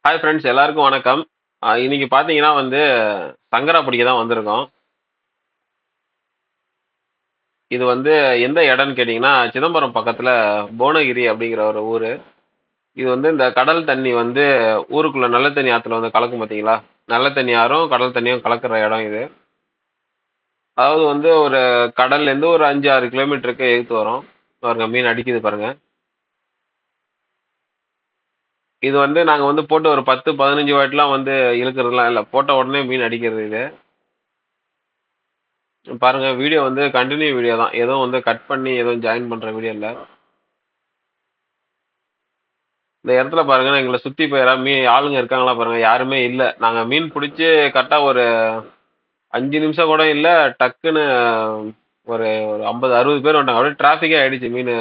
Hi friends, எல்லாருக்கும் வணக்கம். இன்னைக்கு பார்த்தீங்கன்னா சங்கரா பிடிக்க தான் வந்திருக்கோம். இது எந்த இடம்னு கேட்டிங்கன்னா, சிதம்பரம் பக்கத்துல புவனகிரி அப்படிங்கிற ஒரு ஊரு. இது இந்த கடல் தண்ணி ஊருக்குள்ள நல்ல தண்ணி ஆத்துல கலக்கும் பார்த்தீங்களா? நல்ல தண்ணி ஆறும், கடல் தண்ணியும் கலக்கிற இடம் இது. அதாவது ஒரு கடல்லேருந்து ஒரு 5, 6 கிலோமீட்டருக்கு எதுத்து வரும். பாருங்க மீன் அடிக்குது பாருங்க. இது நாங்க போட்டு ஒரு 10, 15 வாட்டிலாம் இழுக்கிறதுலாம் இல்ல. போட்ட உடனே மீன் அடிக்கிறது இது. பாருங்க வீடியோ கண்டினியூ வீடியோ தான். எதுவும் கட் பண்ணி எதுவும் ஜாயின் பண்ற வீடியோ இல்ல. இந்த இடத்துல பாருங்க எங்களை சுத்தி இப்ப யாராவது ஆளுங்க இருக்காங்களா பாருங்க, யாருமே இல்ல. நாங்க மீன் பிடிச்சு கரெக்டா ஒரு 5 நிமிஷம் கூட இல்ல, டக்குன்னு ஒரு ஒரு 50, 60 பேர் வந்துட்டாங்க. அப்படியே டிராபிக்கே ஆயிடுச்சு. மீன்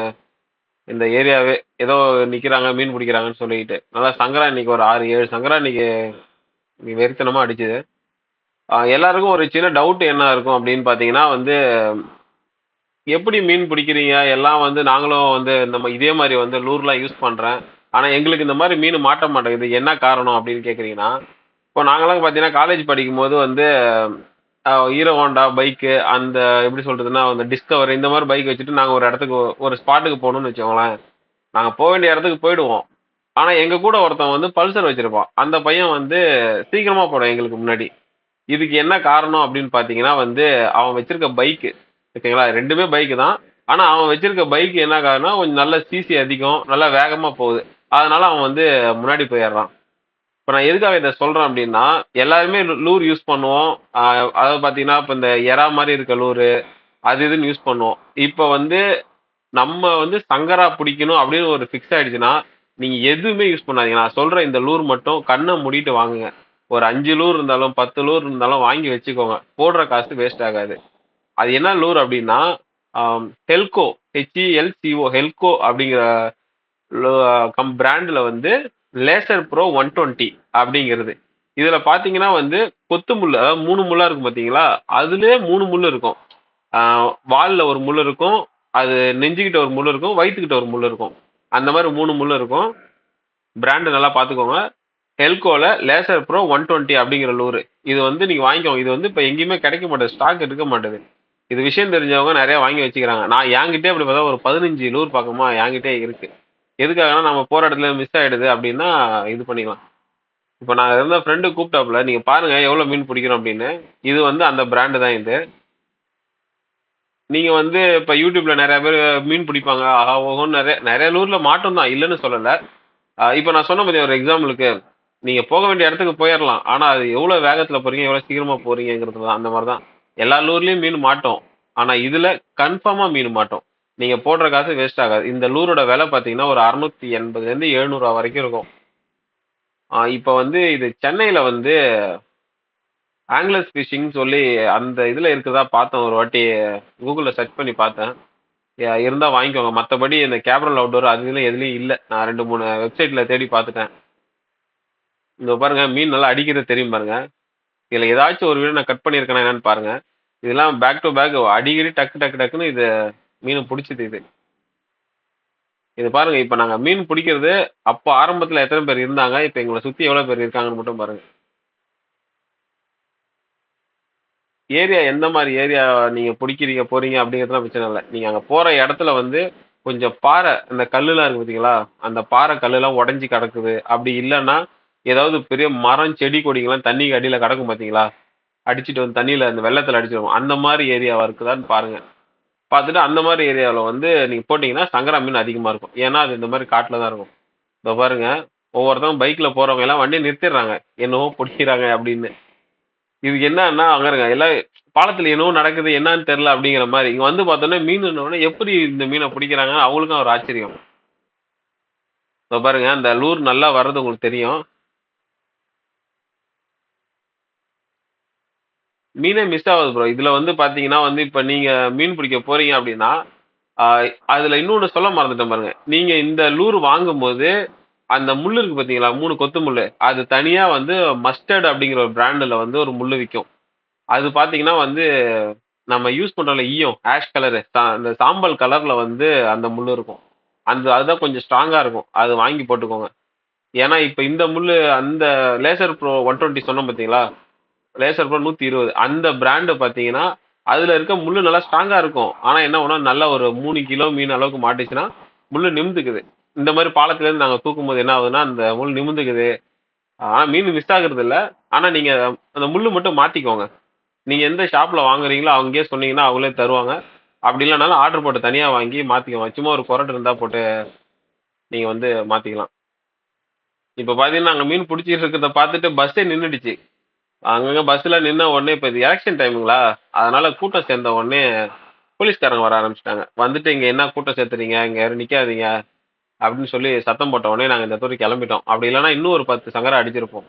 இந்த ஏரியாவே ஏதோ நிக்கிறாங்க மீன் பிடிக்கிறாங்கன்னு சொல்லிட்டு. நல்லா சங்கரா இன்னைக்கு ஒரு 6, 7 சங்கரா இன்னைக்கு வெறித்தனமா அடிச்சுது. எல்லாருக்கும் ஒரு சின்ன டவுட் என்ன இருக்கும் அப்படின்னு பாத்தீங்கன்னா எப்படி மீன் பிடிக்கிறீங்க? எல்லாம் நாங்களும் நம்ம இதே மாதிரி லூர்லாம் யூஸ் பண்றேன். ஆனா எங்களுக்கு இந்த மாதிரி மீன் மாட்ட மாட்டேங்குது. என்ன காரணம் அப்படின்னு கேக்குறீங்கன்னா, இப்போ நாங்கலாம் பார்த்தீங்கன்னா காலேஜ் படிக்கும்போது ஹீரோ ஹோண்டா பைக்கு அந்த எப்படி சொல்றதுன்னா டிஸ்கவர் இந்த மாதிரி பைக் வச்சுட்டு நாங்க ஒரு இடத்துக்கு ஒரு ஸ்பாட்டுக்கு போகணும்னு வச்சுக்கோங்களேன். நாங்க போக வேண்டிய இடத்துக்கு போயிடுவோம். ஆனா எங்க கூட ஒருத்தன் பல்சர் வச்சிருப்பான். அந்த பையன் சீக்கிரமா போடும் எங்களுக்கு முன்னாடி. இதுக்கு என்ன காரணம் அப்படின்னு பார்த்தீங்கன்னா அவன் வச்சிருக்க பைக்கு. ஓகேங்களா? 2மே பைக்கு தான். ஆனா அவன் வச்சிருக்க பைக் என்ன காரணம், கொஞ்சம் நல்ல சிசி அதிகம், நல்லா வேகமா போகுது. அதனால அவன் முன்னாடி போயிடுறான். இப்ப நான் எதுக்காக இத சொல்றேன் அப்படின்னா, எல்லாருமே லூர் யூஸ் பண்ணுவோம். அதாவது பார்த்தீங்கன்னா, இப்ப இந்த எறா மாரி இருக்க லூரு, அது இதுன்னு யூஸ் பண்ணுவோம். இப்ப நம்ம சங்கரா பிடிக்கணும் அப்படின்னு ஒரு ஃபிக்ஸ் ஆயிடுச்சுன்னா, நீங்க எதுவுமே யூஸ் பண்ணாதீங்க. நான் சொல்ற இந்த லூர் மட்டும் கண்ண மூடிட்டு வாங்குங்க. ஒரு 5 லூர் இருந்தாலும், 10 லூர் இருந்தாலும் வாங்கி வச்சுக்கோங்க. போடுற காசு வேஸ்ட் ஆகாது. அது என்ன லூர் அப்படின்னா, ஹெல்கோ, ஹெச்இஎல்சிஓ ஹெல்கோ அப்படிங்கிற பிராண்ட்ல லேசர் ப்ரோ 120 அப்படிங்கிறது. இதுல பாத்தீங்கன்னா கொத்து முள்ளு, அதாவது 3 முள்ளா இருக்கும் பாத்தீங்களா? அதுலயே 3 முள்ளு இருக்கும். வால்ல ஒரு முள்ளு இருக்கும், அது நெஞ்சுகிட்ட ஒரு முள்ளு இருக்கும், வயித்துக்கிட்ட ஒரு முள்ளு இருக்கும். அந்த மாதிரி 3 முள்ளு இருக்கும். பிராண்ட் நல்லா பாத்துக்கோங்க. ஹெல்கோல லேசர் ப்ரோ 120 அப்படிங்கிற லூரு. இது நீங்க வாங்கிக்கோங்க. இது இப்ப எங்கேயுமே கிடைக்க மாட்டேது, ஸ்டாக் இருக்க மாட்டேது. இது விஷயம் தெரிஞ்சவங்க நிறைய வாங்கி வச்சுக்கிறாங்க. நான் என்கிட்டே அப்படி பார்த்தா ஒரு 15 லூர் பக்கமா என்கிட்டே இருக்கு. எதுக்காகனா நம்ம போற இடத்துல மிஸ் ஆயிடுது அப்படின்னா இது பண்ணிக்கலாம். இப்ப நான் இருந்த ஃப்ரெண்டு கூப்பிட்டாப்புல, நீங்க பாருங்க எவ்வளவு மீன் பிடிக்கிறோம் அப்படின்னு. இது அந்த பிராண்டு தான் இது. நீங்க இப்ப யூடியூப்ல நிறைய பேர் மீன் பிடிப்பாங்க, ஆஹா ஓஹோன்னு நிறைய நிறைய லூர்ல மாட்டும் தான், இல்லைன்னு சொல்லல. இப்ப நான் சொன்ன மாதிரி ஒரு எக்ஸாம்பிளுக்கு, நீங்க போக வேண்டிய இடத்துக்கு போயிடலாம். ஆனா அது எவ்வளவு வேகத்துல போறீங்க, எவ்வளவு சீக்கிரமா போறீங்கிறது தான். அந்த மாதிரிதான் எல்லா லூர்லயும் மீன் மாட்டோம். ஆனா இதுல கன்ஃபார்மா மீன் மாட்டோம். நீங்க போடுற காசு வேஸ்ட் ஆகாது. இந்த லூரோட விலை பாத்தீங்கன்னா ஒரு 680 இருந்து 700 ரூபா வரைக்கும் இருக்கும். இப்ப இது சென்னையில ஆங்கிலஸ் ஃபிஷிங் சொல்லி அந்த இதுல இருக்குதா பார்த்தேன் ஒரு வாட்டி. கூகுள்ல சர்ச் பண்ணி பார்த்தேன். இருந்தா வாங்கிக்கோங்க. மத்தபடி இந்த கேப்ரல் அவுட்டோர் அது இதுல எதுலயும் இல்ல. நான் 2, 3 வெப்சைட்ல தேடி பார்த்துட்டேன். இங்க பாருங்க மீன் நல்லா அடிக்கிறது தெரியும் பாருங்க. இதுல ஏதாச்சும் ஒரு வீடியோ நான் கட் பண்ணியிருக்கேனா என்னன்னு பாருங்க. இதெல்லாம் பேக் டு பேக் அடிக்கடி டக்கு டக்கு டக்குன்னு இது மீன் பிடிச்சது இது. இது பாருங்க, இப்ப நாங்க மீன் பிடிக்கிறது அப்போ ஆரம்பத்துல எத்தனை பேர் இருந்தாங்க, இப்ப எங்களை சுத்தி எவ்வளவு பேர் இருக்காங்கன்னு மட்டும் பாருங்க. ஏரியா எந்த மாதிரி ஏரியா நீங்க பிடிக்கிறீங்க போறீங்க அப்படிங்கிறதுலாம் பிரச்சனை இல்லை. நீங்க அங்க போற இடத்துல கொஞ்சம் பாறை, இந்த கல்லுலாம் இருக்கு பார்த்தீங்களா? அந்த பாறை கல்லுலாம் உடைஞ்சு கிடக்குது. அப்படி இல்லைன்னா ஏதாவது பெரிய மரம் செடி கொடிங்கெல்லாம் தண்ணிக்கு அடியில கிடக்கும் பார்த்தீங்களா? அடிச்சிட்டு தண்ணியில அந்த வெள்ளத்துல அடிச்சிடும். அந்த மாதிரி ஏரியாவா இருக்குதான்னு பாருங்க. பார்த்துட்டு அந்த மாதிரி ஏரியாவில் நீங்க போட்டீங்கன்னா சங்கரா மீன் அதிகமா இருக்கும். ஏன்னா அது இந்த மாதிரி காட்டுல தான் இருக்கும். இப்போ பாருங்க, ஒவ்வொருத்தவங்க பைக்ல போறவங்க எல்லாம் வண்டியை நிறுத்திடுறாங்க, என்னவோ பிடிக்கிறாங்க அப்படின்னு. இதுக்கு என்னன்னா அங்க இருங்க எல்லாம் பாலத்துல என்னவோ நடக்குது, என்னன்னு தெரியல அப்படிங்கிற மாதிரி. இங்க பார்த்தோன்னே மீன் எப்படி இந்த மீனை பிடிக்கிறாங்கன்னு அவங்களுக்கும் ஒரு ஆச்சரியம். இப்போ பாருங்க அந்த லூர் நல்லா வர்றது உங்களுக்கு தெரியும். மீனே மிஸ் ஆகுது ப்ரோ. இதுல பாத்தீங்கன்னா இப்ப நீங்க மீன் பிடிக்க போறீங்க அப்படின்னா, அதுல இன்னொன்னு சொல்ல மறந்துட்டேன் பாருங்க. நீங்க இந்த லூர் வாங்கும்போது அந்த முள்ளு இருக்கு பாத்தீங்களா, 3 கொத்து முள்ளு, அது தனியா மஸ்டர்ட் அப்படிங்கிற ஒரு பிராண்ட்ல ஒரு முள்ளு விக்கும். அது பாத்தீங்கன்னா நம்ம யூஸ் பண்றோம்ல ஈயம், ஆஷ் கலரு, அந்த சாம்பல் கலர்ல அந்த முள்ளு இருக்கும். அதுதான் கொஞ்சம் ஸ்ட்ராங்கா இருக்கும். அது வாங்கி போட்டுக்கோங்க. ஏன்னா இப்ப இந்த முள்ளு அந்த லேசர் ப்ரோ 120 சொன்னோம் பாத்தீங்களா, லேசர் ப்ரோ 120 அந்த பிராண்ட் பாத்தீங்கன்னா அதுல இருக்க முள்ளு நல்லா ஸ்ட்ராங்கா இருக்கும். ஆனா என்ன ஒண்ணா நல்லா ஒரு 3 கிலோ மீன் அளவுக்கு மாட்டுச்சுன்னா முள்ளு நிமிந்துக்குது. இந்த மாதிரி பாலத்துல இருந்து நாங்க தூக்கும் போது என்ன ஆகுதுன்னா அந்த முள் நிமிந்துக்குது. ஆனா மீன் மிஸ் ஆகுறது இல்ல. ஆனா நீங்க அந்த முள்ளு மட்டும் மாத்திக்கோங்க. நீங்க எந்த ஷாப்ல வாங்குறீங்களோ அங்கேயே சொன்னீங்கன்னா அவங்களே தருவாங்க. அப்படி இல்லைனாலும் ஆர்டர் போட்டு தனியா வாங்கி மாத்திக்கோங்க. சும்மா ஒரு கொரடு இருந்தா போட்டு நீங்க வந்து மாத்திக்கலாம். இப்ப பாத்தீங்கன்னா நாங்க மீன் பிடிச்சிட்டு இருக்கிறத பார்த்துட்டு பஸ்ஸே நின்னுடுச்சு. அங்கங்க பஸ்ல நின்ன உடனே இப்ப இது எலெக்ஷன் டைமுங்களா, அதனால கூட்டம் சேர்ந்த உடனே போலீஸ்காரங்க வர ஆரம்பிச்சுட்டாங்க. வந்துட்டு இங்க என்ன கூட்டம் சேர்த்துறீங்க, இங்க யாரும் நிக்காதீங்க அப்படின்னு சொல்லி சத்தம் போட்ட உடனே நாங்க இந்த தூரம் கிளம்பிட்டோம். அப்படி இல்லைன்னா இன்னும் ஒரு 10 சங்கரா அடிச்சிருப்போம்.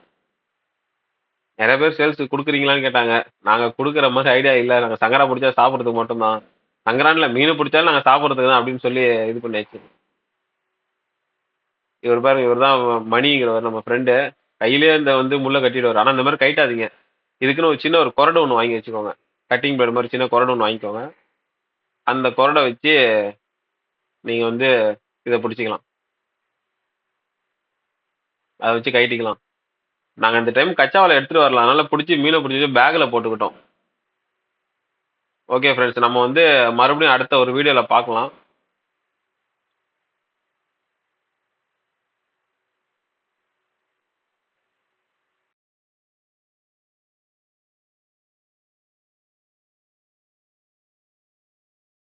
நிறைய பேர் சேல்ஸுக்கு குடுக்குறீங்களான்னு கேட்டாங்க. நாங்க குடுக்குற மாதிரி ஐடியா இல்ல. நாங்க சங்கரா பிடிச்சா சாப்பிடுறதுக்கு மட்டும் தான். சங்கரான்னு இல்ல, மீன் பிடிச்சாலும் நாங்க சாப்பிடுறதுக்கு தான் அப்படின்னு சொல்லி இது பண்ணியாச்சு. இவர் பாருங்க, இவர் தான் மணிங்கிறவர் நம்ம ஃப்ரெண்டு. கையிலேயே இந்த வந்து முள்ள கட்டிடுவாரு. ஆனா இந்த மாதிரி கழட்டாதீங்க. இதுக்குன்னு ஒரு சின்ன ஒரு கொரடு ஒண்ணு வாங்கி வச்சுக்கோங்க. கட்டிங் பிளேட் மாதிரி சின்ன கொரடு ஒண்ணு வாங்கிக்கோங்க. அந்த கொரட வச்சு நீங்க வந்து இத பிடிச்சுக்கலாம். அத வச்சு கழட்டிக்கலாம். நாங்க இந்த டைம் கச்சா வலை எடுத்துட்டு வரல. அதனால புடிச்சு மீன புடிச்சு பேக்ல போட்டுக்கிட்டோம். ஓகே ஃப்ரெண்ட்ஸ், நம்ம வந்து மறுபடியும் அடுத்த ஒரு வீடியோல பார்க்கலாம்.